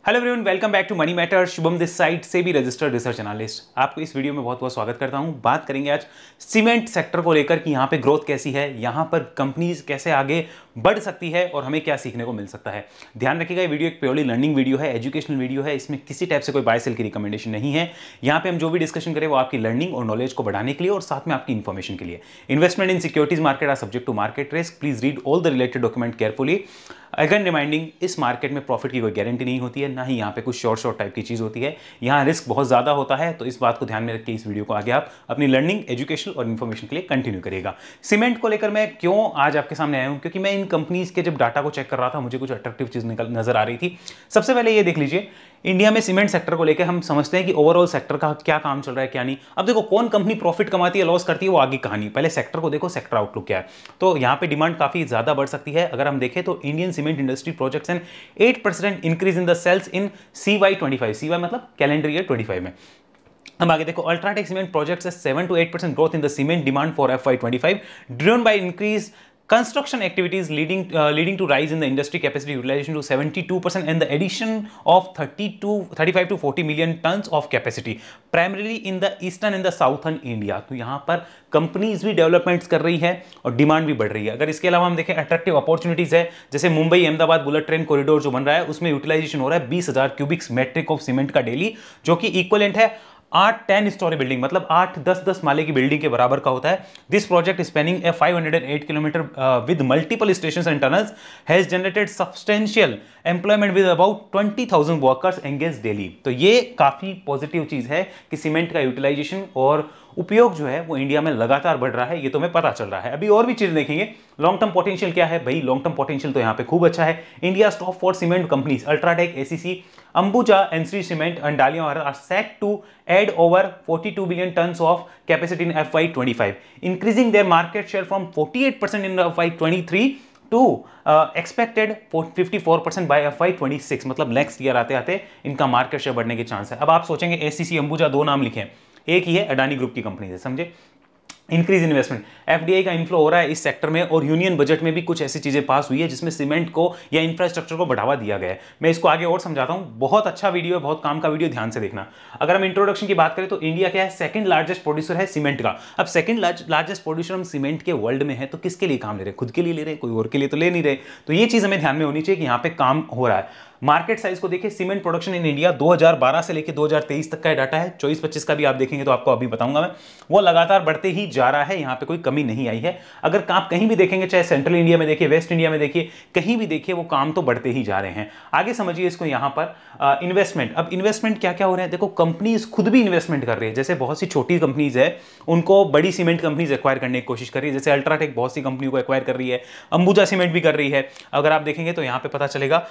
Hello everyone, welcome back to money matter. Shubham this side से भी registered research analyst. आपको इस वीडियो में बहुत बहुत स्वागत करता हूं। बात करेंगे आज सीमेंट सेक्टर को लेकर कि यहां पे ग्रोथ कैसी है, यहां पर कंपनीज कैसे आगे बढ़ सकती है और हमें क्या सीखने को मिल सकता है। ध्यान रखिएगा, ये वीडियो एक प्योरली लर्निंग वीडियो है, एजुकेशनल वीडियो है। इसमें किसी टाइप से कोई बाय सेल की रिकमेंडेशन नहीं है। यहाँ पे हम जो भी डिस्कशन करें वो आपकी लर्निंग और नॉलेज को बढ़ाने के लिए और साथ में आपकी इन्फॉर्मेशन के लिए। Investment in securities market are subject to market risk. Please read all the related document carefully. Again reminding, इस मार्केट में प्रॉफिट की कोई गारंटी नहीं होती है, ना ही यहाँ पे कुछ शॉर्ट टाइप की चीज होती है। यहाँ रिस्क बहुत ज्यादा होता है, तो इस बात को ध्यान में रख के इस वीडियो को आगे आप अपनी लर्निंग, एजुकेशन और इन्फॉर्मेशन के लिए कंटिन्यू करिएगा। सीमेंट को लेकर मैं क्यों आज आपके सामने आया हूं, क्योंकि मैं इन कंपनीज के जब डाटा को चेक कर रहा था मुझे कुछ अट्रैक्टिव चीज नजर आ रही थी। सबसे पहले ये देख लीजिए, इंडिया में सीमेंट सेक्टर को लेकर हम समझते हैं कि ओवरऑल सेक्टर का क्या काम चल रहा है क्या नहीं। अब देखो, कौन कंपनी प्रॉफिट कमाती है, लॉस करती है, वो आगे कहानी। पहले सेक्टर को देखो, सेक्टर आउटलुक क्या है। तो यहाँ पे डिमांड काफी ज्यादा बढ़ सकती है। अगर हम देखें तो Indian cement industry projects an 8% increase in the sales in CY25। CY मतलब कैलेंडर ईयर 25 में। अब आगे देखो, UltraTech cement projects 7 to 8% growth in the cement demand for FY25 driven by increase construction activities leading to rise in the industry capacity utilization to 72% and the addition of 35 to 40 million tons of capacity primarily in the eastern and the southern India। तो यहाँ पर companies भी developments कर रही है और demand भी बढ़ रही है। अगर इसके अलावा हम देखें अट्रैक्टिव अपॉर्चुनिटीज है, जैसे Mumbai Ahmedabad bullet train corridor जो बन रहा है उसमें यूटिलाइजेशन हो रहा है 20,000 क्यूबिक्स मेट्रिक ऑफ सीमेंट का डेली, जो कि इक्वलेंट है 8-10 स्टोरी बिल्डिंग, मतलब 8-10 माले की बिल्डिंग के बराबर का होता है। This project spanning a 508 kilometre with multiple stations and tunnels has generated substantial employment with about 20,000 workers engage daily. तो ये काफी पॉजिटिव चीज है कि सीमेंट का यूटिलाइजेशन और उपयोग जो है वो इंडिया में लगातार बढ़ रहा है, ये तो हमें पता चल रहा है। अभी और भी चीज देखेंगे, लॉन्ग टर्म पोटेंशियल क्या है भाई। लॉन्ग टर्म पोटेंशियल तो यहाँ पे खूब अच्छा है। India top 4 cement companies UltraTech, ACC, Ambuja and Shree cement and Dalmia are set to add over 42 billion tons of capacity in FY25, increasing their market share from 48% in FY23 to expected 54% by FY26। मतलब next year आते आते इनका market share बढ़ने के chance है। अब आप सोचेंगे ACC, अंबुजा दो नाम लिखे हैं, एक ही है अडानी ग्रुप की कंपनी है, समझे। इंक्रीज इन्वेस्टमेंट, FDI का इन्फ्लो हो रहा है इस सेक्टर में और यूनियन बजट में भी कुछ ऐसी चीजें पास हुई है जिसमें सीमेंट को या इंफ्रास्ट्रक्चर को बढ़ावा दिया गया है। मैं इसको आगे और समझाता हूं। बहुत अच्छा वीडियो है, बहुत काम का वीडियो, ध्यान से देखना। अगर हम इंट्रोडक्शन की बात करें तो इंडिया क्या है, सेकंड लार्जेस्ट प्रोड्यूसर है सीमेंट का। अब सेकंड लार्जेस्ट प्रोड्यूसर हम सीमेंट के वर्ल्ड में है, तो किसके लिए काम ले रहे हैं, खुद के लिए ले रहे हैं, कोई और के लिए तो ले नहीं रहे। तो ये चीज हमें ध्यान में होनी चाहिए कि यहाँ पे काम हो रहा है। मार्केट साइज को देखिए, सीमेंट प्रोडक्शन इन इंडिया 2012 से लेकर 2023 तक का डाटा है। 24-25 का भी आप देखेंगे तो आपको अभी बताऊंगा मैं, वो लगातार बढ़ते ही जा रहा है, यहाँ पे कोई कमी नहीं आई है। अगर आप कहीं भी देखेंगे, चाहे सेंट्रल इंडिया में देखिए, वेस्ट इंडिया में देखिए, कहीं भी देखिए, वो काम तो बढ़ते ही जा रहे हैं। आगे समझिए इसको। यहाँ पर इन्वेस्टमेंट, अब इन्वेस्टमेंट क्या क्या हो रहे हैं देखो, कंपनीज खुद भी इन्वेस्टमेंट कर रही है। जैसे बहुत सी छोटी कंपनीज है, उनको बड़ी सीमेंट कंपनीज एक्वायर करने की कोशिश कर रही है। जैसे अल्ट्राटेक बहुत सी कंपनी को एक्वायर कर रही है, अंबुजा सीमेंट भी कर रही है। अगर आप देखेंगे तो यहाँ पे पता चलेगा,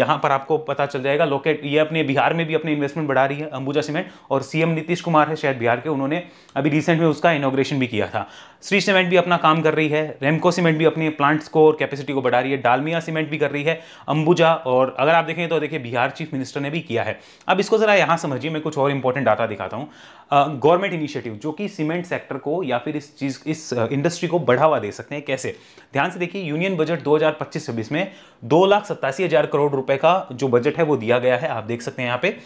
यहाँ पर आपको पता चल जाएगा, लोकेट ये अपने बिहार में भी अपने इन्वेस्टमेंट बढ़ा रही है अंबुजा सीमेंट, और सीएम नीतीश कुमार है शायद बिहार के, उन्होंने अभी रिसेंट में उसका इनॉग्रेशन भी किया था। श्री सीमेंट भी अपना काम कर रही है, रेमको सीमेंट भी अपने प्लांट्स को और कैपेसिटी को बढ़ा रही है, डालमिया सीमेंट भी कर रही है, अंबुजा, और अगर आप देखें तो देखिए बिहार चीफ मिनिस्टर ने भी किया है। अब इसको जरा यहां समझिए, मैं कुछ और इंपॉर्टेंट डाटा दिखाता हूं। गवर्नमेंट इनिशिएटिव जो कि सीमेंट सेक्टर को या फिर इस इंडस्ट्री को बढ़ावा दे सकते हैं, कैसे, ध्यान से देखिए। यूनियन बजट 2025-26 में 2,87,000 करोड़ रुपए का जो बजट है वो दिया गया है, आप देख सकते हैं यहाँ पे।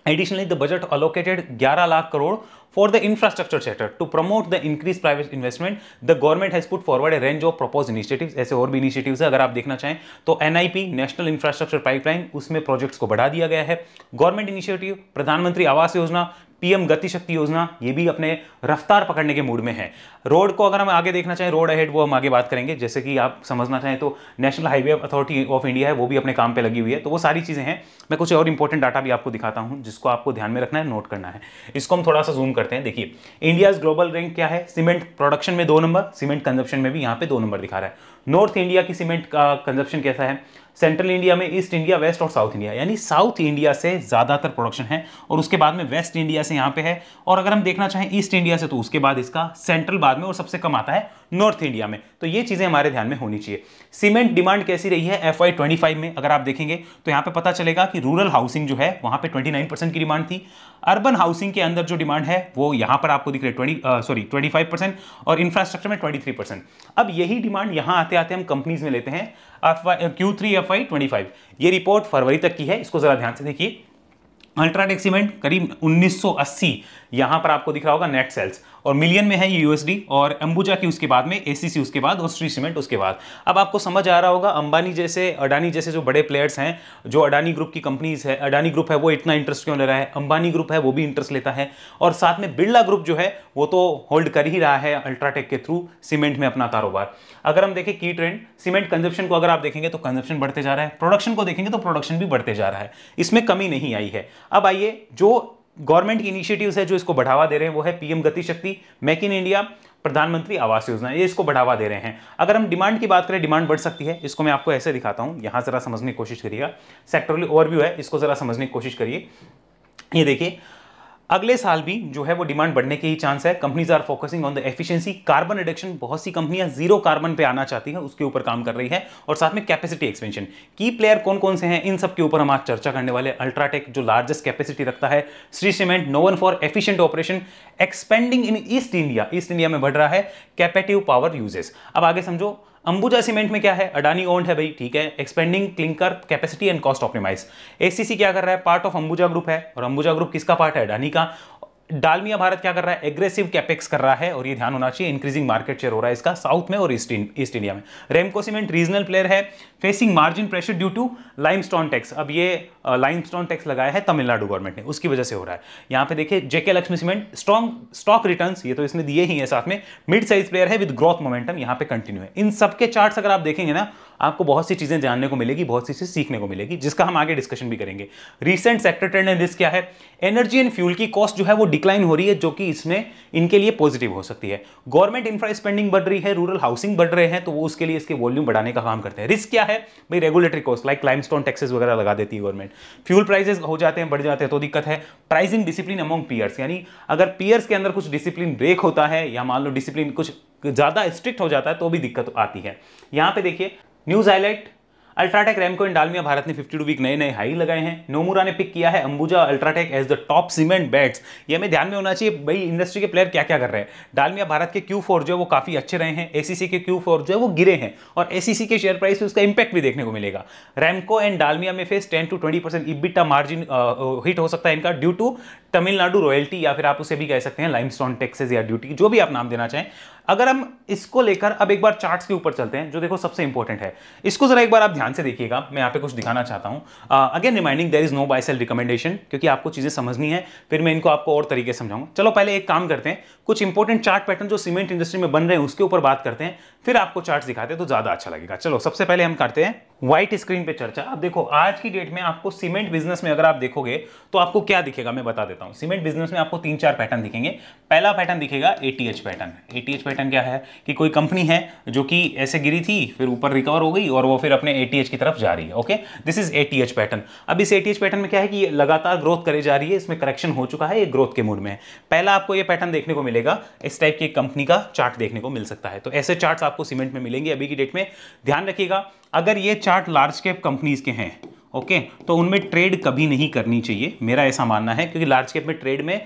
Additionally, the budget allocated 11 lakh crore for the infrastructure sector to promote the increased private investment. The government has put forward a range of proposed initiatives। ऐसे और भी इनिशिएटिव्स है, अगर आप देखना चाहें तो NIP नेशनल इंफ्रास्ट्रक्चर पाइपलाइन, उसमें प्रोजेक्ट्स को बढ़ा दिया गया है। गवर्नमेंट इनिशिएटिव, प्रधानमंत्री आवास योजना, PM गति शक्ति योजना, ये भी अपने रफ्तार पकड़ने के मूड में है। रोड को अगर हम आगे देखना चाहें, रोड अहेड, वो हम आगे बात करेंगे। जैसे कि आप समझना चाहें तो national highway authority of India है, वो भी अपने काम पे लगी हुई है। तो वो सारी चीजें हैं। मैं कुछ और इंपॉर्टेंट डाटा भी आपको दिखाता हूं जिसको आपको ध्यान में रखना है, नोट करना है। इसको हम थोड़ा सा जूम करते हैं। देखिए, इंडिया ग्लोबल रैंक क्या है, सीमेंट प्रोडक्शन में 2 नंबर, सीमेंट कंजप्शन में भी यहाँ पे 2 नंबर दिखा रहा है। नॉर्थ इंडिया की सीमेंट का कंजप्शन कैसा है, सेंट्रल इंडिया में, ईस्ट इंडिया, वेस्ट और साउथ इंडिया, यानी साउथ इंडिया से ज्यादातर प्रोडक्शन है और उसके बाद में वेस्ट इंडिया से यहाँ पे है। और अगर हम देखना चाहें ईस्ट इंडिया से तो उसके बाद इसका सेंट्रल बाद में, और सबसे कम आता है नॉर्थ इंडिया में। तो ये चीजें हमारे ध्यान में होनी चाहिए। सीमेंट डिमांड कैसी रही है FY25 में, अगर आप देखेंगे तो यहाँ पे पता चलेगा कि रूरल हाउसिंग जो है वहां पे 29% की डिमांड थी। अर्बन हाउसिंग के अंदर जो डिमांड है वो यहां पर आपको दिख रही है 25%, और इंफ्रास्ट्रक्चर में 23%। अब यही डिमांड यहां आते आते हम कंपनीज में लेते हैं। Q3 FY25। ये रिपोर्ट फरवरी तक की है, इसको जरा ध्यान से देखिए। अल्ट्राटेक सीमेंट करीब 1980 यहां पर आपको दिख रहा होगा नेट सेल्स, और मिलियन में है ये यूएसडी, और अंबुजा की उसके बाद में, एसीसी उसके बाद, और श्री सीमेंट उसके बाद। अब आपको समझ आ रहा होगा अंबानी जैसे, अडानी जैसे जो बड़े प्लेयर्स हैं, जो अडानी ग्रुप की कंपनीज है, अडानी ग्रुप है वो इतना इंटरेस्ट क्यों ले रहा है, अंबानी ग्रुप है वो भी इंटरेस्ट लेता है, और साथ में बिरला ग्रुप जो है वो तो होल्ड कर ही रहा है अल्ट्राटेक के थ्रू सीमेंट में अपना कारोबार। अगर हम देखें की ट्रेंड, सीमेंट कंजप्शन को अगर आप देखेंगे तो कंजप्शन बढ़ते जा रहा है, प्रोडक्शन को देखेंगे तो प्रोडक्शन भी बढ़ते जा रहा है, इसमें कमी नहीं आई है। अब आइए, जो गवर्नमेंट की इनिशिएटिव्स है जो इसको बढ़ावा दे रहे हैं वो है पीएम गति शक्ति, मेक इन इंडिया, प्रधानमंत्री आवास योजना, ये इसको बढ़ावा दे रहे हैं। अगर हम डिमांड की बात करें, डिमांड बढ़ सकती है, इसको मैं आपको ऐसे दिखाता हूं, यहां जरा समझने की कोशिश करिएगा। सेक्टरल ओवरव्यू है, इसको जरा समझने की कोशिश करिए। ये देखिए, अगले साल भी जो है वो डिमांड बढ़ने के ही चांस है। Companies are focusing on the efficiency, carbon reduction, बहुत सी कंपनियां जीरो कार्बन पे आना चाहती है, उसके ऊपर काम कर रही है, और साथ में कैपेसिटी एक्सपेंशन। की प्लेयर कौन कौन से हैं, इन सब के ऊपर हम आज चर्चा करने वाले। अल्ट्राटेक जो लार्जेस्ट कैपेसिटी रखता है, Shri cement known for efficient operation, expanding in east India, east India में बढ़ रहा है कैपेटिव पावर यूजेस। अब आगे समझो, अंबुजा सीमेंट में क्या है, अडानी ओन्ड है भाई, ठीक है, expanding clinker capacity and cost optimise. ACC क्या कर रहा है, पार्ट ऑफ अंबुजा ग्रुप है, और अंबुजा ग्रुप किसका पार्ट है, अडानी का। डालमिया भारत क्या कर रहा है, एग्रेसिव कैपेक्स कर रहा है, और ये ध्यान होना चाहिए, इंक्रीजिंग मार्केट शेयर हो रहा है इसका साउथ में और ईस्ट इंडिया में। रेमको सीमेंट रीजनल प्लेयर है, facing margin pressure due to limestone tax. अब ये लाइमस्टोन टैक्स लगाया है तमिलनाडु गवर्नमेंट ने, उसकी वजह से हो रहा है। यहां पे देखिए, JK Lakshmi cement strong stock returns, ये तो इसने दिए ही है, साथ में मिड साइज प्लेयर है विद ग्रोथ मोमेंटम, यहां पे कंटिन्यू है। इन सबके चार्ट्स अगर आप देखेंगे ना, आपको बहुत सी चीजें जानने को मिलेगी, बहुत सी चीजें सीखने को मिलेगी, जिसका हम आगे डिस्कशन भी करेंगे। Recent sector trend and risk क्या है, एनर्जी एंड फ्यूल की कॉस्ट जो है वो डिक्लाइन हो रही है, जो कि इसमें इनके लिए पॉजिटिव हो सकती है। गवर्नमेंट इंफ्रा स्पेंडिंग बढ़ रही है, रूरल हाउसिंग बढ़ रहे हैं, तो वो उसके लिए इसके वॉल्यूम बढ़ाने का काम करते हैं। रिस्क क्या है भाई, regulatory cost like limestone taxes वगैरह लगा देती है गवर्नमेंट। फ्यूल प्राइसेस हो जाते हैं, बढ़ जाते हैं तो दिक्कत है। प्राइसिंग डिसिप्लिन अमंग पीयर्स, यानी अगर पीयर्स के अंदर कुछ डिसिप्लिन ब्रेक होता है, या मान लो डिसिप्लिन कुछ ज्यादा स्ट्रिक्ट हो जाता है, तो भी दिक्कत आती है। यहां पे देखिए news highlight, UltraTech, Ramco and Dalmia Bharat ने 52 वीक नए नए हाई लगाए हैं। नोमुरा ने पिक किया है Ambuja UltraTech as the top cement bets. ये हमें ध्यान में होना चाहिए भाई, इंडस्ट्री के प्लेयर क्या क्या कर रहे हैं। डालमिया भारत के Q4 जो है वो काफी अच्छे रहे हैं, एसीसी के Q4 जो है वो गिरे हैं, और एसीसी के शेयर प्राइस पे उसका इंपैक्ट भी देखने को मिलेगा। रेमको एंड डालमिया में face 10 to 20% EBITDA margin hit हो सकता है इनका, ड्यू टू तमिलनाडु रॉयल्टी, या फिर आप उसे भी कह सकते हैं लाइमस्टोन टैक्सेस या ड्यूटी, जो भी आप नाम देना चाहें। अगर हम इसको लेकर अब एक बार चार्ट्स के ऊपर चलते हैं, जो देखो सबसे इंपॉर्टेंट है, इसको जरा एक बार आप ध्यान से देखिएगा। मैं यहाँ पे कुछ दिखाना चाहता हूं। Again reminding, there is no buy sell recommendation, क्योंकि आपको चीजें समझनी है, फिर मैं इनको आपको और तरीके से समझाऊंगा। चलो पहले एक काम करते हैं, कुछ इंपॉर्टेंट चार्ट पैटर्न जो सीमेंट इंडस्ट्री में बन रहे हैं उसके ऊपर बात करते हैं, फिर आपको चार्ट्स दिखाते हैं तो ज्यादा अच्छा लगेगा। चलो सबसे पहले हम करते हैं व्हाइट स्क्रीन पे चर्चा। अब देखो, आज की डेट में आपको सीमेंट बिजनेस में अगर आप देखोगे तो आपको क्या दिखेगा, मैं बता देता हूं। सीमेंट बिजनेस में आपको 3-4 पैटर्न दिखेंगे। पहला पैटर्न दिखेगा एटीएच पैटर्न। एटीएच पैटर्न क्या है कि कोई कंपनी है जो कि ऐसे गिरी थी, फिर ऊपर रिकवर हो गई, और वो फिर अपने एटीएच की तरफ जा रही है। Okay, this is ATH pattern. अब इस एटीएच पैटर्न में क्या है कि ये लगातार ग्रोथ करे जा रही है, इसमें करेक्शन हो चुका है, ये ग्रोथ के मूड में है। पहला आपको ये पैटर्न देखने को मिलेगा, इस टाइप की कंपनी का चार्ट देखने को मिल सकता है। तो ऐसे चार्ट्स आपको सीमेंट में मिलेंगे अभी की डेट में। ध्यान रखिएगा, अगर ये चार्ट लार्ज कैप कंपनीज के हैं, ओके, तो उनमें ट्रेड कभी नहीं करनी चाहिए, मेरा ऐसा मानना है, क्योंकि लार्ज कैप में ट्रेड में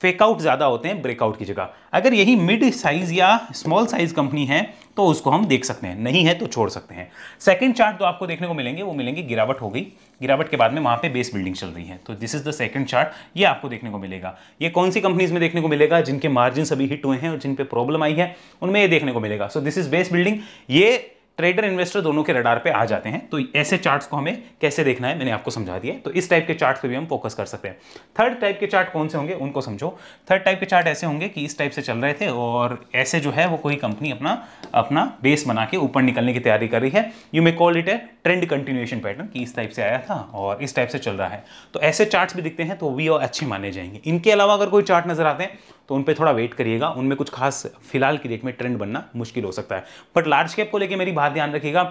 फेकआउट ज्यादा होते हैं ब्रेकआउट की जगह। अगर यही मिड साइज या स्मॉल साइज कंपनी है तो उसको हम देख सकते हैं, नहीं है तो छोड़ सकते हैं। सेकंड चार्ट जो आपको देखने को मिलेंगे वो मिलेंगे, गिरावट हो गई, गिरावट के बाद में वहां पे बेस बिल्डिंग चल रही है, तो this is the second chart, ये आपको देखने को मिलेगा। ये कौन सी कंपनीज में देखने को मिलेगा, जिनके मार्जिन अभी हिट हुए हैं और जिन पे प्रॉब्लम आई है, उनमें ये देखने को मिलेगा। So this is base building. ये ट्रेडर इन्वेस्टर दोनों के रडार पे आ जाते हैं। तो ऐसे चार्ट्स को हमें कैसे देखना है मैंने आपको समझा दिया, तो इस टाइप के चार्ट्स पे भी हम फोकस कर सकते हैं। थर्ड टाइप के चार्ट कौन से होंगे उनको समझो। थर्ड टाइप के चार्ट ऐसे होंगे कि इस टाइप से चल रहे थे, और ऐसे जो है वो कोई कंपनी अपना बेस बना के ऊपर निकलने की तैयारी कर रही है। You may call it A trend continuation pattern, कि इस टाइप से आया था और इस टाइप से चल रहा है। तो ऐसे चार्ट्स भी दिखते हैं तो भी और अच्छे माने जाएंगे। इनके अलावा अगर कोई चार्ट नजर आते हैं तो उन पे थोड़ा वेट करिएगा, उनमें कुछ खास फिलहाल की डेट में ट्रेंड बनना मुश्किल हो सकता है। बट लार्ज कैप को लेके मेरी बात ध्यान रखिएगा,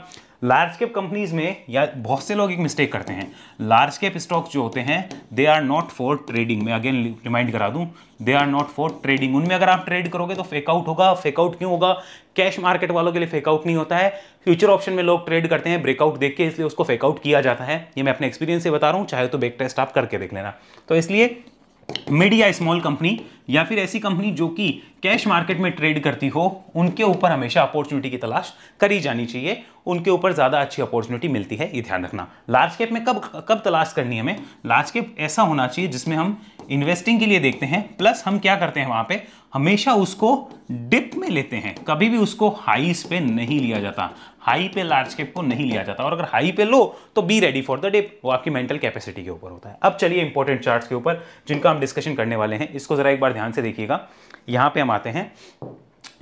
लार्ज कैप कंपनीज में, या बहुत से लोग एक मिस्टेक करते हैं, लार्ज कैप स्टॉक्स जो होते हैं they are not for trading. मैं अगेन रिमाइंड करा दूं, they are not for trading. उनमें अगर आप ट्रेड करोगे तो फेकआउट होगा। फेकआउट क्यों होगा? कैश मार्केट वालों के लिए फेकआउट नहीं होता है, फ्यूचर ऑप्शन में लोग ट्रेड करते हैं ब्रेकआउट देख के, इसलिए उसको फेकआउट किया जाता है। ये मैं अपने एक्सपीरियंस से बता रहा हूं, चाहे तो बैक टेस्ट आप करके देख लेना। तो इसलिए मिड या स्मॉल कंपनी या फिर ऐसी कंपनी जो कि कैश मार्केट में ट्रेड करती हो, उनके ऊपर हमेशा अपॉर्चुनिटी की तलाश करी जानी चाहिए, उनके ऊपर ज़्यादा अच्छी अपॉर्चुनिटी मिलती है, ये ध्यान रखना। लार्ज कैप में कब कब तलाश करनी है हमें? लार्ज कैप ऐसा होना चाहिए जिसमें हम इन्वेस्टिंग के लिए देखते हैं, प्लस हम क्या करते हैं वहाँ पे हमेशा उसको डिप में लेते हैं, कभी भी उसको हाईस पे नहीं लिया जाता, हाई पे लार्ज कैप को नहीं लिया जाता। और अगर हाई पे लो तो be ready for the dip, वो आपकी मेंटल कैपेसिटी के ऊपर होता है। अब चलिए इंपॉर्टेंट चार्ट्स के ऊपर जिनका हम डिस्कशन करने वाले हैं, इसको जरा एक बार ध्यान से देखिएगा। यहां पे हम आते हैं,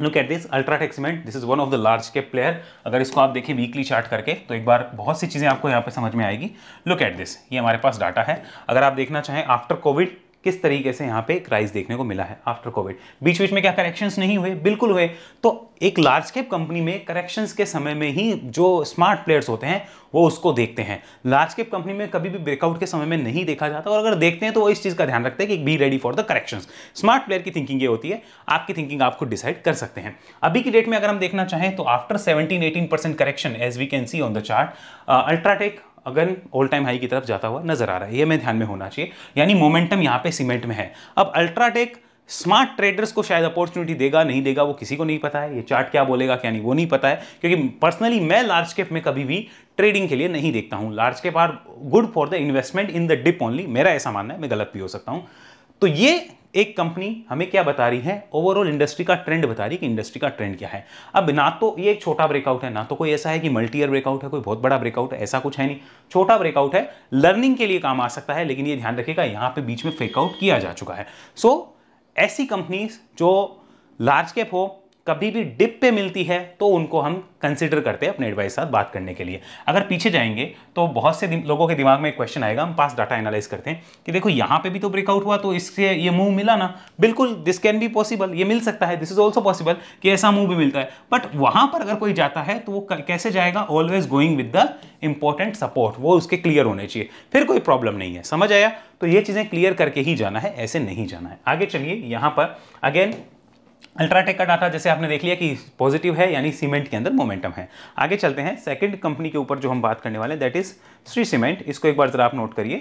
look at this UltraTech cement, this is one of the large cap player. अगर इसको आप देखिए वीकली चार्ट करके तो एक बार बहुत सी चीजें आपको यहाँ पे समझ में आएगी। लुक एट दिस, ये हमारे पास डाटा है। अगर आप देखना चाहें आफ्टर कोविड किस तरीके से यहाँ पे एक राइज देखने को मिला है आफ्टर कोविड, बीच बीच में क्या करेक्शंस नहीं हुए? बिल्कुल हुए। तो एक लार्ज कैप कंपनी में करेक्शंस के समय में ही जो स्मार्ट प्लेयर्स होते हैं वो उसको देखते हैं। लार्ज कैप कंपनी में कभी भी ब्रेकआउट के समय में नहीं देखा जाता, और अगर देखते हैं तो वो इस चीज का ध्यान रखते हैं कि B ready for the corrections. Smart player की थिंकिंग ये होती है, आपकी थिंकिंग आप खुद डिसाइड कर सकते हैं। अभी की डेट में अगर हम देखना चाहें तो after 17-18% correction as we can see on the chart, UltraTech अगर ऑल टाइम हाई की तरफ जाता हुआ नजर आ रहा है, ये मैं ध्यान में होना चाहिए, यानी मोमेंटम यहाँ पे सीमेंट में है। अब अल्ट्राटेक स्मार्ट ट्रेडर्स को शायद अपॉर्चुनिटी देगा नहीं देगा वो किसी को नहीं पता है, ये चार्ट क्या बोलेगा क्या नहीं वो नहीं पता है, क्योंकि पर्सनली मैं लार्ज कैप में कभी भी ट्रेडिंग के लिए नहीं देखता हूं। Large cap are good for the investment in the dip only, मेरा ऐसा मानना है, मैं गलत भी हो सकता हूं। तो ये एक कंपनी हमें क्या बता रही है? ओवरऑल इंडस्ट्री का ट्रेंड बता रही है कि इंडस्ट्री का ट्रेंड क्या है। अब ना तो ये एक छोटा ब्रेकआउट है, ना तो कोई ऐसा है कि मल्टी ईयर ब्रेकआउट है, कोई बहुत बड़ा ब्रेकआउट है, ऐसा कुछ है नहीं। छोटा ब्रेकआउट है, लर्निंग के लिए काम आ सकता है, लेकिन ये ध्यान रखिएगा यहां पे बीच में फेकआउट किया जा चुका है। सो ऐसी कंपनीज जो लार्ज कैप हो, कभी भी डिप पे मिलती है तो उनको हम कंसिडर करते हैं अपने एडवाइस साथ बात करने के लिए। अगर पीछे जाएंगे तो बहुत से लोगों के दिमाग में एक क्वेश्चन आएगा, हम पास डाटा एनालाइज करते हैं कि देखो यहाँ पे भी तो ब्रेकआउट हुआ तो इससे ये मूव मिला ना। बिल्कुल, दिस कैन बी पॉसिबल, ये मिल सकता है, दिस इज ऑल्सो पॉसिबल कि ऐसा मूव भी मिलता है। बट वहां पर अगर कोई जाता है तो वो कैसे जाएगा? Always going with the important support, वो उसके क्लियर होने चाहिए, फिर कोई प्रॉब्लम नहीं है। समझ आया? तो ये चीजें क्लियर करके ही जाना है, ऐसे नहीं जाना है। आगे चलिए, यहां पर अगेन अल्ट्राटेक का डाटा जैसे आपने देख लिया कि पॉजिटिव है, यानी सीमेंट के अंदर मोमेंटम है। आगे चलते हैं सेकंड कंपनी के ऊपर जो हम बात करने वाले हैं, दैट इज श्री सीमेंट। इसको एक बार जरा आप नोट करिए,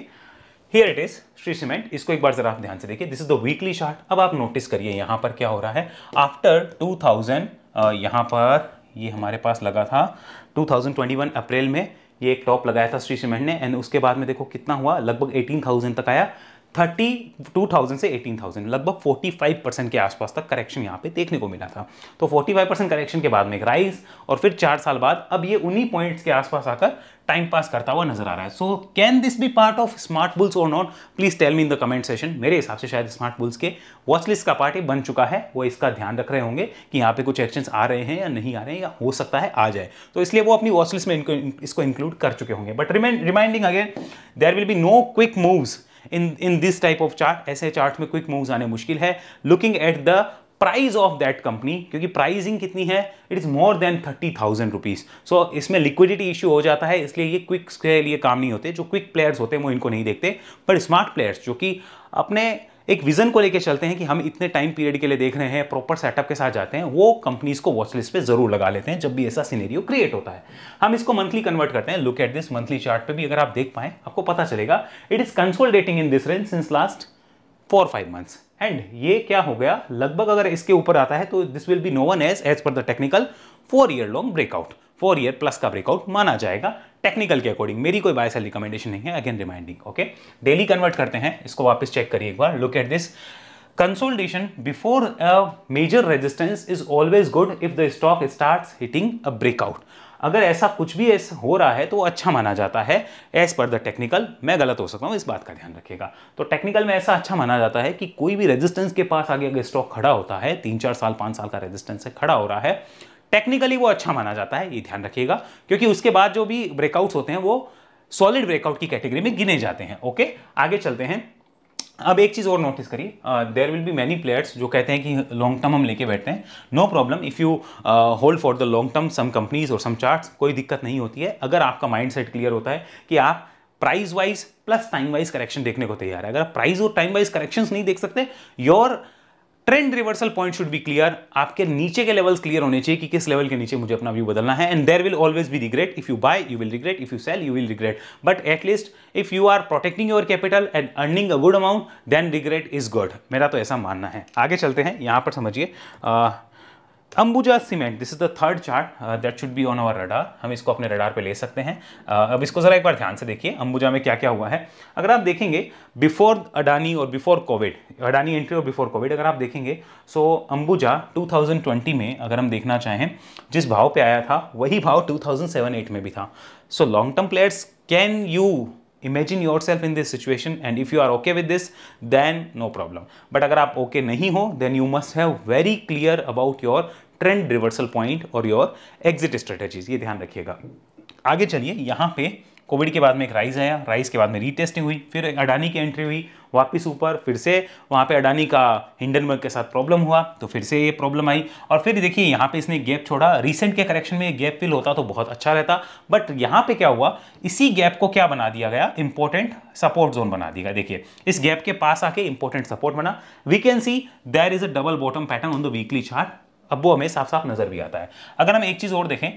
here it is Shri cement. इसको एक बार जरा आप ध्यान से देखिए, this is the weekly chart. अब आप नोटिस करिए यहां पर क्या हो रहा है। आफ्टर 2000 यहां पर ये हमारे पास लगा था 2021 अप्रैल में, ये एक टॉप लगाया था श्री सीमेंट ने, एंड उसके बाद में देखो कितना हुआ, लगभग 18,000 तक आया। 32,000 से 18,000, लगभग 45% के आसपास तक करेक्शन यहाँ पे देखने को मिला था। तो 45% करेक्शन के बाद में एक राइज, और फिर 4 साल बाद अब ये उन्हीं पॉइंट्स के आसपास आकर टाइम पास करता हुआ नजर आ रहा है। So can this be part of smart bulls और not? Please tell me in the comment session. मेरे हिसाब से शायद स्मार्ट बुल्स के वॉच लिस्ट का पार्ट बन चुका है, वो इसका ध्यान रख रहे होंगे कि यहाँ पे कुछ एक्शंस आ रहे हैं या नहीं आ रहे हैं, या हो सकता है आ जाए, तो इसलिए वो अपनी वॉच लिस्ट में इसको इंक्लूड कर चुके होंगे। But reminding again, there will be no quick moves in this type of chart. ऐसे चार्ट में क्विक मूव्स आने मुश्किल है। Looking at the price of that company, क्योंकि प्राइसिंग कितनी है, it is more than 30,000 rupees. So इसमें liquidity issue हो जाता है, इसलिए ये क्विक के लिए काम नहीं होते। जो क्विक प्लेयर्स होते हैं वो इनको नहीं देखते, पर स्मार्ट प्लेयर्स जो कि अपने एक विजन को लेकर चलते हैं कि हम इतने टाइम पीरियड के लिए देख रहे हैं, प्रॉपर सेटअप के साथ जाते हैं, वो कंपनीज को वॉच लिस्ट पे जरूर लगा लेते हैं जब भी ऐसा सिनेरियो क्रिएट होता है। हम इसको मंथली कन्वर्ट करते हैं। Look at this monthly chart पे भी अगर आप देख पाए आपको पता चलेगा, it is consolidating in this range since last 4-5 months. And ये क्या हो गया, लगभग अगर इसके ऊपर आता है तो this will be known as per the technical 4 year long breakout, 4 year plus का ब्रेकआउट माना जाएगा टेक्निकल के अकॉर्डिंग। मेरी कोई बाय सेल रिकमेंडेशन नहीं है, again reminding. Okay, daily convert करते हैं, इसको वापस चेक करिए एक बार। Look at this, consolidation before a major resistance is always good if the stock starts hitting a breakout. अगर ऐसा कुछ भी ऐसा हो रहा है तो वो अच्छा माना जाता है एज पर द टेक्निकल। मैं गलत हो सकता हूं, इस बात का ध्यान रखिएगा। तो टेक्निकल में ऐसा अच्छा माना जाता है कि कोई भी रेजिस्टेंस के पास आगे अगर स्टॉक खड़ा होता है, 3-4 साल 5 साल का रेजिस्टेंस से खड़ा हो रहा है, टेक्निकली वो अच्छा माना जाता है, ये ध्यान रखिएगा, क्योंकि उसके बाद जो भी ब्रेकआउट्स होते हैं वो सॉलिड ब्रेकआउट की कैटेगरी में गिने जाते हैं। ओके, आगे चलते हैं। अब एक चीज और नोटिस करिए, there will be many players जो कहते हैं कि लॉन्ग टर्म हम लेके बैठते हैं। No problem, if you hold for the long term some companies और सम चार्ट्स, कोई दिक्कत नहीं होती है अगर आपका माइंड सेट क्लियर होता है कि आप price wise plus time wise correction देखने को तैयार है। अगर प्राइस और टाइम वाइज करेक्शंस नहीं देख सकते, your trend reversal point should be clear, आपके नीचे के लेवल्स क्लियर होने चाहिए कि किस लेवल के नीचे मुझे अपना व्यू बदलना है, and there will always be regret. If you buy you will regret, if you sell you will regret, but at least if you are protecting your capital and earning a good amount then regret is good, मेरा तो ऐसा मानना है। आगे चलते हैं, यहां पर समझिए Ambuja cement, this is the third chart that should be on our radar, हम इसको अपने रडार पे ले सकते हैं। अब इसको जरा एक बार ध्यान से देखिए अंबुजा में क्या क्या हुआ है। अगर आप देखेंगे बिफोर अडानी और बिफोर कोविड, अडानी एंट्री और बिफोर कोविड अगर आप देखेंगे, सो अंबुजा 2020 में अगर हम देखना चाहें जिस भाव पे आया था वही भाव 2007-8 में भी था। So long term players, can you imagine yourself in this situation, and if you are okay with this then no problem, but अगर आप okay नहीं हो then you must have very clear about your trend reversal point और your exit strategies, ये ध्यान रखिएगा। आगे चलिए, यहाँ पे कोविड के बाद में एक राइज आया, राइज के बाद में रीटेस्टिंग हुई, फिर अडानी की एंट्री हुई, वापस ऊपर, फिर से वहाँ पे अडानी का हिंडनबर्ग के साथ प्रॉब्लम हुआ तो फिर से ये प्रॉब्लम आई, और फिर देखिए यहाँ पे इसने गैप छोड़ा। रिसेंट के करेक्शन में ये गैप फिल होता तो बहुत अच्छा रहता, बट यहाँ पे क्या हुआ, इसी गैप को क्या बना दिया गया, इंपॉर्टेंट सपोर्ट जोन बना दिया गया। देखिए इस गैप के पास आके इंपॉर्टेंट सपोर्ट बना, we can see there is a double bottom pattern on the weekly chart, अब वो हमें साफ साफ नजर भी आता है। अगर हम एक चीज और देखें,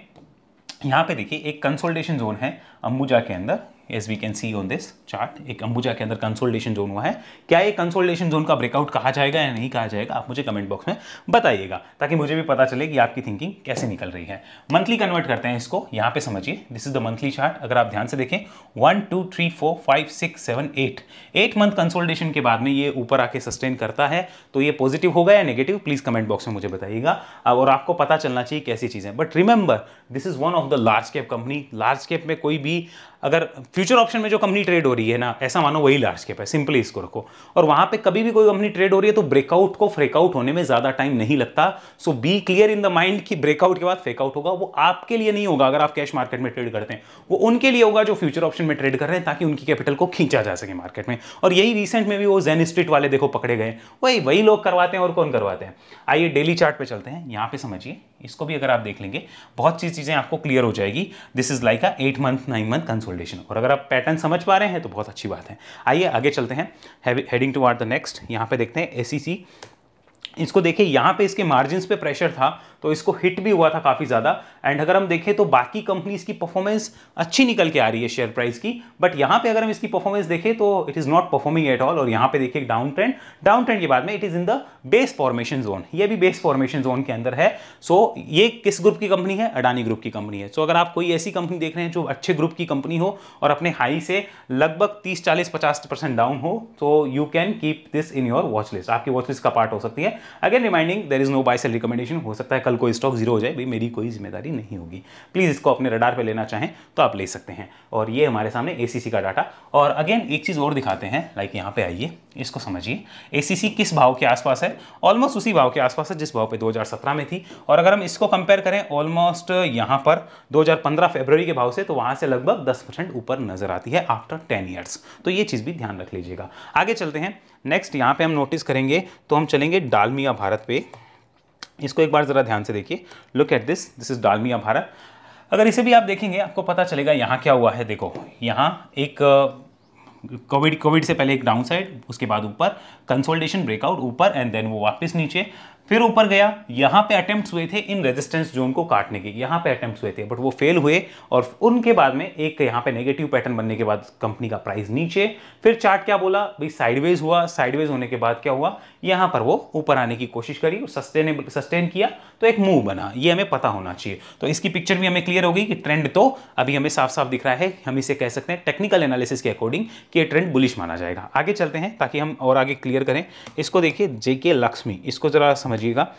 यहाँ पे देखिए एक कंसोलिडेशन जोन है अंबुजा के अंदर, as we can see on this chart, एक अंबुजा के अंदर कंसोलिडेशन जोन हुआ है। क्या ये कंसोलिडेशन जोन का ब्रेकआउट कहा जाएगा या नहीं कहा जाएगा, आप मुझे कमेंट बॉक्स में बताइएगा ताकि मुझे भी पता चले कि आपकी थिंकिंग कैसे निकल रही है। मंथली कन्वर्ट करते हैं इसको, यहाँ पे समझिए this is the monthly chart. अगर आप ध्यान से देखें 1 2 3 4 5 6 7 8 मंथ कंसोलिडेशन के बाद में ये ऊपर आके सस्टेन करता है, तो ये पॉजिटिव होगा या नेगेटिव, प्लीज कमेंट बॉक्स में मुझे बताइएगा, और आपको पता चलना चाहिए कैसी चीजें। But remember this is one of the large cap company, large cap में कोई भी अगर फ्यूचर ऑप्शन में जो कंपनी ट्रेड हो रही है ना, ऐसा मानो वही लार्ज कैप है, सिंपली इसको रखो, और वहां पे कभी भी कोई कंपनी ट्रेड हो रही है तो ब्रेकआउट को फ्रेकआउट होने में ज्यादा टाइम नहीं लगता। So be clear in the mind कि ब्रेकआउट के बाद फेकआउट होगा, वो आपके लिए नहीं होगा अगर आप कैश मार्केट में ट्रेड करते हैं, वो उनके लिए होगा जो फ्यूचर ऑप्शन में ट्रेड कर रहे हैं, ताकि उनकी कैपिटल को खींचा जा सके मार्केट में। और यही रिसेंट में भी वो जेन स्ट्रीट वाले देखो पकड़े गए, वही लोग करवाते हैं, और कौन करवाते हैं। आइए डेली चार्ट पे चलते हैं, यहाँ पे समझिए इसको भी अगर आप देख लेंगे बहुत सी चीजें आपको क्लियर हो जाएगी। This is like a 8 month 9 month consolidation, और अगर आप पैटर्न समझ पा रहे हैं तो बहुत अच्छी बात है। आइए आगे चलते हैं, हेडिंग टुवर्ड द नेक्स्ट। यहाँ पे देखते हैं एसीसी, इसको देखिए यहाँ पे इसके मार्जिन्स पे प्रेशर था तो इसको हिट भी हुआ था काफी ज्यादा, एंड अगर हम देखें तो बाकी कंपनीज की परफॉर्मेंस अच्छी निकल के आ रही है शेयर प्राइस की, बट यहाँ पे अगर हम इसकी परफॉर्मेंस देखें तो it is not performing at all. और यहाँ पे देखिए डाउन ट्रेंड के बाद में it is in the base formation zone, ये भी बेस फॉर्मेशन जोन के अंदर है। सो ये किस ग्रुप की कंपनी है, अडानी ग्रुप की कंपनी है। सो अगर आप कोई ऐसी कंपनी देख रहे हैं जो अच्छे ग्रुप की कंपनी हो और अपने हाई से लगभग 30-40-50% डाउन हो, तो you can keep this in your watch list, आपकी वॉच लिस्ट का पार्ट हो सकती है। Again reminding there is no buy sell recommendation, हो सकता है कल को स्टॉक जीरो हो जाए, भाई मेरी कोई जिम्मेदारी नहीं होगी। प्लीज इसको अपने रडार पे लेना चाहें तो आप ले सकते हैं। और ये हमारे सामने एसीसी का डाटा, और अगेन एक चीज और दिखाते हैं, लाइक यहाँ पे आइए इसको समझिए, एसीसी किस भाव के आसपास है, ऑलमोस्ट उसी भाव के आसपास है जिस भाव पे 2017 में थी। और अगर हम इसको कंपेयर करें ऑलमोस्ट यहाँ पर 2015 फरवरी के भाव से, तो वहां से लगभग 10% ऊपर नजर आती है आफ्टर 10 ईयर्स, तो ये चीज भी ध्यान रख लीजिएगा। आगे चलते हैं, नेक्स्ट यहाँ पे हम नोटिस करेंगे तो हम चलेंगे डालमिया भारत पे। इसको एक बार जरा ध्यान से देखिए, look at this is Dalmia Bharat. अगर इसे भी आप देखेंगे आपको पता चलेगा यहाँ क्या हुआ है। देखो यहाँ एक कोविड से पहले एक डाउन साइड, उसके बाद ऊपर कंसोलिडेशन ब्रेकआउट ऊपर, एंड देन वो वापस नीचे, फिर ऊपर गया। यहाँ पे अटेम्प्ट्स हुए थे इन रेजिस्टेंस जोन को काटने के, यहाँ पे अटेम्प्ट्स हुए थे बट वो फेल हुए, और उनके बाद में एक यहाँ पे नेगेटिव पैटर्न बनने के बाद कंपनी का प्राइस नीचे, फिर चार्ट क्या बोला भाई, साइडवेज हुआ, साइडवेज होने के बाद क्या हुआ, यहाँ पर वो ऊपर आने की कोशिश करी और सस्टेन किया, तो एक मूव बना, ये हमें पता होना चाहिए। तो इसकी पिक्चर भी हमें क्लियर होगी कि ट्रेंड तो अभी हमें साफ साफ दिख रहा है, हम इसे कह सकते हैं टेक्निकल एनालिसिस के अकॉर्डिंग कि ये ट्रेंड बुलिश माना जाएगा। आगे चलते हैं ताकि हम और आगे क्लियर करें। इसको देखिए जेके लक्ष्मी, इसको जरा समझिएगा।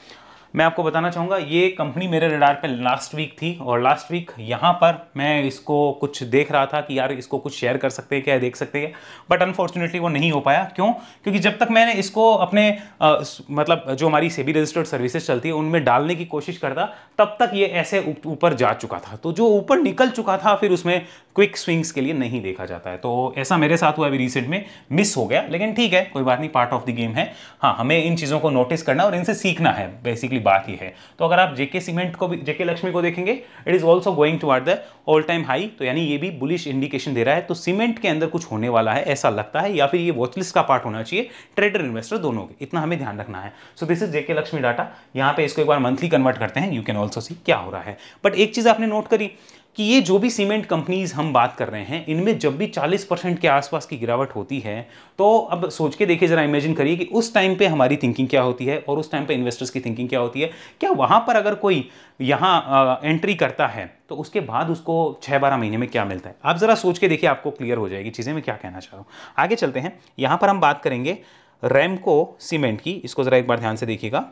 मैं आपको बताना चाहूँगा ये कंपनी मेरे रडार पे लास्ट वीक थी, और लास्ट वीक यहाँ पर मैं इसको कुछ देख रहा था कि यार इसको कुछ शेयर कर सकते हैं क्या, देख सकते हैं, बट अनफॉर्चुनेटली वो नहीं हो पाया। क्यों? क्योंकि जब तक मैंने इसको अपने मतलब जो हमारी सेबी रजिस्टर्ड सर्विसेज चलती है उनमें डालने की कोशिश करता, तब तक ये ऐसे ऊपर जा चुका था। तो जो ऊपर निकल चुका था फिर उसमें क्विक स्विंग्स के लिए नहीं देखा जाता है, तो ऐसा मेरे साथ हुआ अभी रिसेंट में, मिस हो गया, लेकिन ठीक है कोई बात नहीं, पार्ट ऑफ द गेम है। हाँ, हमें इन चीज़ों को नोटिस करना और इनसे सीखना है बेसिकली एक्चुअली बात ये है। तो अगर आप जेके सीमेंट को भी, जेके लक्ष्मी को देखेंगे, it is also going toward the all time high, तो यानी ये भी बुलिश इंडिकेशन दे रहा है। तो सीमेंट के अंदर कुछ होने वाला है ऐसा लगता है, या फिर ये वॉचलिस्ट का पार्ट होना चाहिए ट्रेडर इन्वेस्टर दोनों के, इतना हमें ध्यान रखना है। So this is JK Lakshmi data. यहाँ पे इसको एक बार मंथली कन्वर्ट करते हैं, यू कैन ऑल्सो सी क्या हो रहा है। बट एक चीज आपने नोट करी कि ये जो भी सीमेंट कंपनीज हम बात कर रहे हैं, इनमें जब भी 40% के आसपास की गिरावट होती है, तो अब सोच के देखिए, जरा इमेजिन करिए कि उस टाइम पे हमारी थिंकिंग क्या होती है और उस टाइम पे इन्वेस्टर्स की थिंकिंग क्या होती है। क्या वहां पर अगर कोई यहाँ एंट्री करता है तो उसके बाद उसको 6-12 महीने में क्या मिलता है? आप जरा सोच के देखिए, आपको क्लियर हो जाएगी चीजें, मैं क्या कहना चाह रहा हूं। आगे चलते हैं, यहां पर हम बात करेंगे रैमको सीमेंट की। इसको जरा एक बार ध्यान से देखिएगा,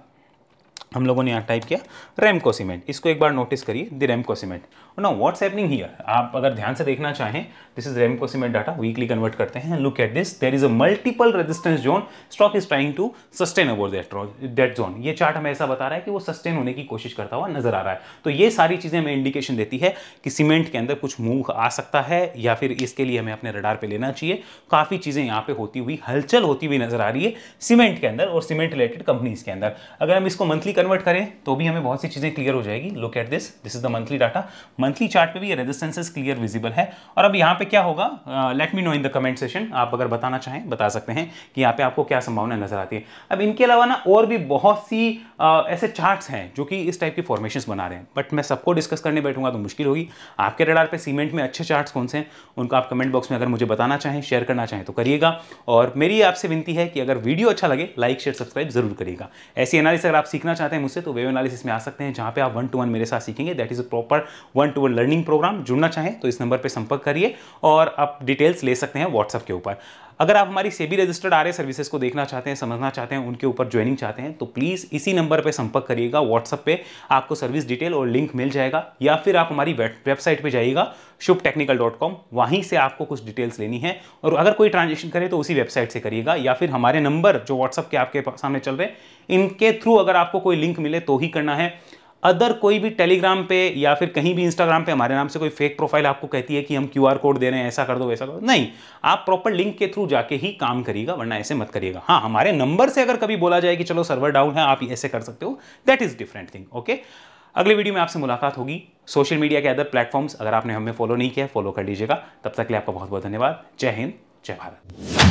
हम लोगों ने यहाँ टाइप किया रैमको सीमेंट, इसको एक बार नोटिस करिए, the Ramco cement. Know what's happening here, आप अगर ध्यान से देखना चाहें, this is Ramco cement data, weekly convert करते हैं। Look at this, there is a multiple resistance zone, stock is trying to sustain about that zone. ये चार्ट हमें ऐसा बता रहा है कि वो सस्टेन होने की कोशिश करता हुआ नजर आ रहा है। तो ये सारी चीजें हमें इंडिकेशन देती है कि सीमेंट के अंदर कुछ मूव आ सकता है, या फिर इसके लिए हमें अपने रडार पे लेना चाहिए। काफी चीजें यहाँ पे होती हुई, हलचल होती हुई नजर आ रही है सीमेंट के अंदर और सीमेंट रिलेटेड कंपनीज के अंदर। अगर हम इसको मंथली कन्वर्ट करें तो भी हमें बहुत सी चीजें क्लियर हो जाएगी। Look at this, this is the monthly data. Monthly chart पे भी रेजिस्टेंसेस क्लियर विजिबल है। और अब यहाँ पे क्या होगा, let me know in the comment session, आप अगर बताना चाहें बता सकते हैं कि यहाँ पे आपको क्या संभावना नजर आती है। अब इनके अलावा ना और भी बहुत सी ऐसे चार्ट्स हैं जो कि इस टाइप की फॉर्मेशंस बना रहे हैं, बट मैं सबको डिस्कस करने बैठूंगा तो मुश्किल होगी। आपके रडार पे सीमेंट में अच्छे चार्ट्स कौन से हैं, उनको आप कमेंट बॉक्स में अगर मुझे बताना चाहें, शेयर करना चाहें तो करिएगा। और मेरी आपसे विनती है कि अगर वीडियो अच्छा लगे, लाइक शेयर सब्सक्राइब जरूर करिएगा। ऐसी एनालिसिस अगर आप सीखना चाहते हैं मुझसे, तो वेव एनालिसिस में आ सकते हैं, जहां पे आप 1-to-1 मेरे साथ सीखेंगे। That is a proper 1-to-1 learning program. जुड़ना चाहें तो इस नंबर पे संपर्क करिए और आप डिटेल्स ले सकते हैं व्हाट्सएप के ऊपर। अगर आप हमारी सेबी रजिस्टर्ड आरए सर्विसेज को देखना चाहते हैं, समझना चाहते हैं, उनके ऊपर ज्वाइनिंग चाहते हैं, तो प्लीज इसी नंबर पे संपर्क करिएगा। व्हाट्सएप पे आपको सर्विस डिटेल और लिंक मिल जाएगा, या फिर आप हमारी वेबसाइट पे जाइएगा shubhtechnical.com, वहीं से आपको कुछ डिटेल्स लेनी है। और अगर कोई ट्रांजेक्शन करे तो उसी वेबसाइट से करिएगा, या फिर हमारे नंबर जो व्हाट्सएप के आपके सामने चल रहे हैं, इनके थ्रू अगर आपको कोई लिंक मिले तो ही करना है। अदर कोई भी टेलीग्राम पे या फिर कहीं भी इंस्टाग्राम पे हमारे नाम से कोई फेक प्रोफाइल आपको कहती है कि हम क्यूआर कोड दे रहे हैं, ऐसा कर दो वैसा कर दो, नहीं, आप प्रॉपर लिंक के थ्रू जाके ही काम करिएगा, वरना ऐसे मत करिएगा। हाँ, हमारे नंबर से अगर कभी बोला जाए कि चलो सर्वर डाउन है, आप ऐसे कर सकते हो, that is different thing. Okay, अगले वीडियो में आपसे मुलाकात होगी। सोशल मीडिया के अदर प्लेटफॉर्म्स अगर आपने हमें फॉलो नहीं किया, फॉलो कर लीजिएगा। तब तक के लिए आपका बहुत बहुत धन्यवाद। जय हिंद, जय भारत।